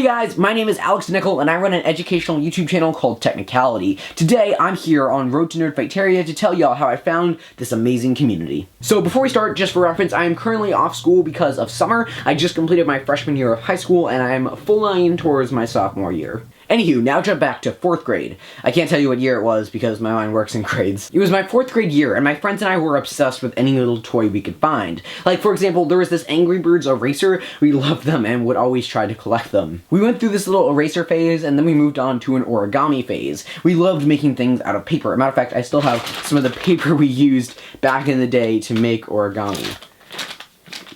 Hey guys, my name is Alex Nickel and I run an educational YouTube channel called Technicality. Today I'm here on Road to Nerdfighteria to tell y'all how I found this amazing community. So before we start, just for reference, I am currently off school because of summer. I just completed my freshman year of high school and I'm full-on towards my sophomore year. Anywho, now jump back to 4th grade. I can't tell you what year it was because my mind works in grades. It was my 4th grade year and my friends and I were obsessed with any little toy we could find. Like, for example, there was this Angry Birds eraser. We loved them and would always try to collect them. We went through this little eraser phase and then we moved on to an origami phase. We loved making things out of paper. As a matter of fact, I still have some of the paper we used back in the day to make origami.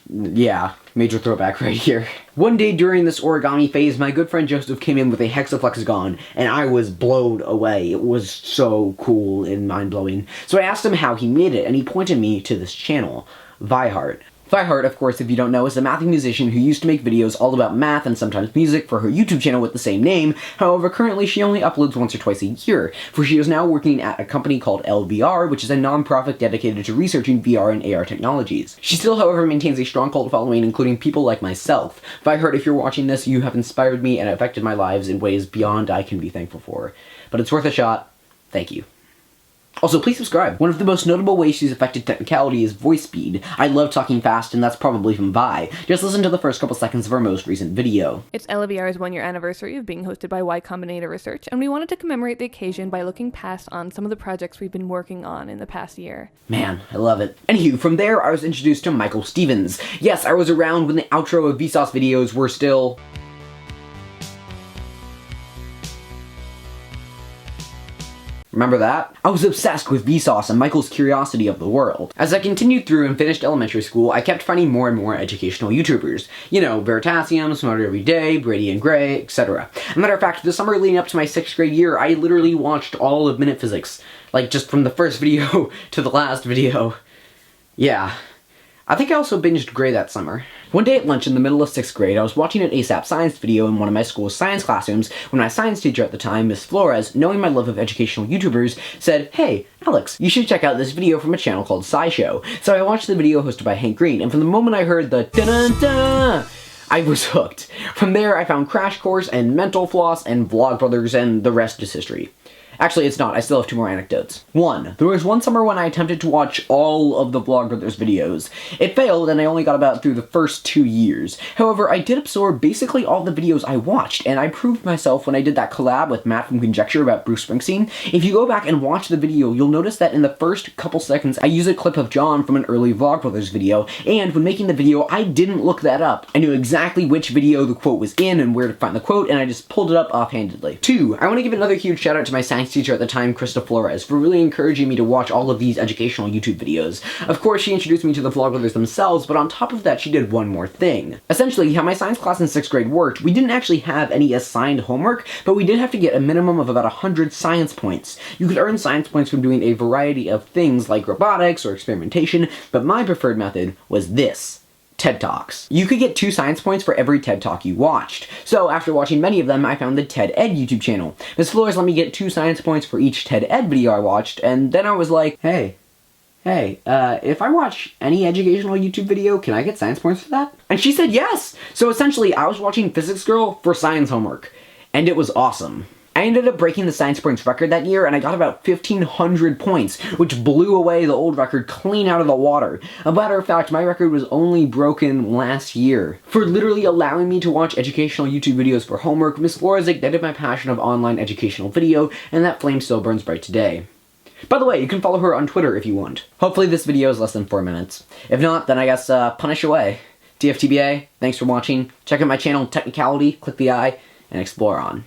Yeah, major throwback right here. One day during this origami phase, my good friend Joseph came in with a hexaflexagon, and I was blown away. It was so cool and mind-blowing. So I asked him how he made it, and he pointed me to this channel, Vihart. Vihart, of course, if you don't know, is a mathy musician who used to make videos all about math and sometimes music for her YouTube channel with the same name. However, currently she only uploads once or twice a year, for she is now working at a company called LVR, which is a non-profit dedicated to researching VR and AR technologies. She still, however, maintains a strong cult following, including people like myself. Vihart, if you're watching this, you have inspired me and affected my lives in ways beyond I can be thankful for. But it's worth a shot. Thank you. Also, please subscribe. One of the most notable ways she's affected Technicality is voice speed. I love talking fast, and that's probably from Vi. Just listen to the first couple seconds of our most recent video. It's LVR's 1-year anniversary of being hosted by Y Combinator Research, and we wanted to commemorate the occasion by looking past on some of the projects we've been working on in the past year. Man, I love it. Anywho, from there, I was introduced to Michael Stevens. Yes, I was around when the outro of Vsauce videos were still... Remember that? I was obsessed with Vsauce and Michael's curiosity of the world. As I continued through and finished elementary school, I kept finding more and more educational YouTubers. You know, Veritasium, Smarter Every Day, Brady and Gray, etc. As a matter of fact, the summer leading up to my 6th grade year, I literally watched all of Minute Physics. Like, just from the first video to the last video. Yeah. I think I also binged Gray that summer. One day at lunch in the middle of 6th grade, I was watching an ASAP science video in one of my school's science classrooms when my science teacher at the time, Miss Flores, knowing my love of educational YouTubers, said, "Hey, Alex, you should check out this video from a channel called SciShow." So I watched the video hosted by Hank Green, and from the moment I heard the dun-dun-dun, I was hooked. From there, I found Crash Course and Mental Floss and Vlogbrothers, and the rest is history. Actually, it's not. I still have 2 more anecdotes. 1. There was one summer when I attempted to watch all of the Vlogbrothers videos. It failed, and I only got about through the first 2 years. However, I did absorb basically all the videos I watched, and I proved myself when I did that collab with Matt from Conjecture about Bruce Springsteen. If you go back and watch the video, you'll notice that in the first couple seconds, I use a clip of John from an early Vlogbrothers video, and when making the video, I didn't look that up. I knew exactly which video the quote was in and where to find the quote, and I just pulled it up offhandedly. 2. I want to give another huge shout out to my science teacher at the time, Krista Flores, for really encouraging me to watch all of these educational YouTube videos. Of course, she introduced me to the Vlogbrothers themselves, but on top of that, she did one more thing. Essentially, how my science class in 6th grade worked, we didn't actually have any assigned homework, but we did have to get a minimum of about 100 science points. You could earn science points from doing a variety of things like robotics or experimentation, but my preferred method was this. TED Talks. You could get 2 science points for every TED Talk you watched. So after watching many of them, I found the TED Ed YouTube channel. Ms. Flores let me get 2 science points for each TED Ed video I watched, and then I was like, hey, if I watch any educational YouTube video, can I get science points for that? And she said yes! So essentially, I was watching Physics Girl for science homework, and it was awesome. I ended up breaking the science points record that year, and I got about 1,500 points, which blew away the old record clean out of the water. A matter of fact, my record was only broken last year. For literally allowing me to watch educational YouTube videos for homework, Ms. Flores ignited my passion of online educational video, and that flame still burns bright today. By the way, you can follow her on Twitter if you want. Hopefully this video is less than 4 minutes. If not, then I guess punish away. TFTBA, thanks for watching. Check out my channel, Technicality, click the I, and explore on.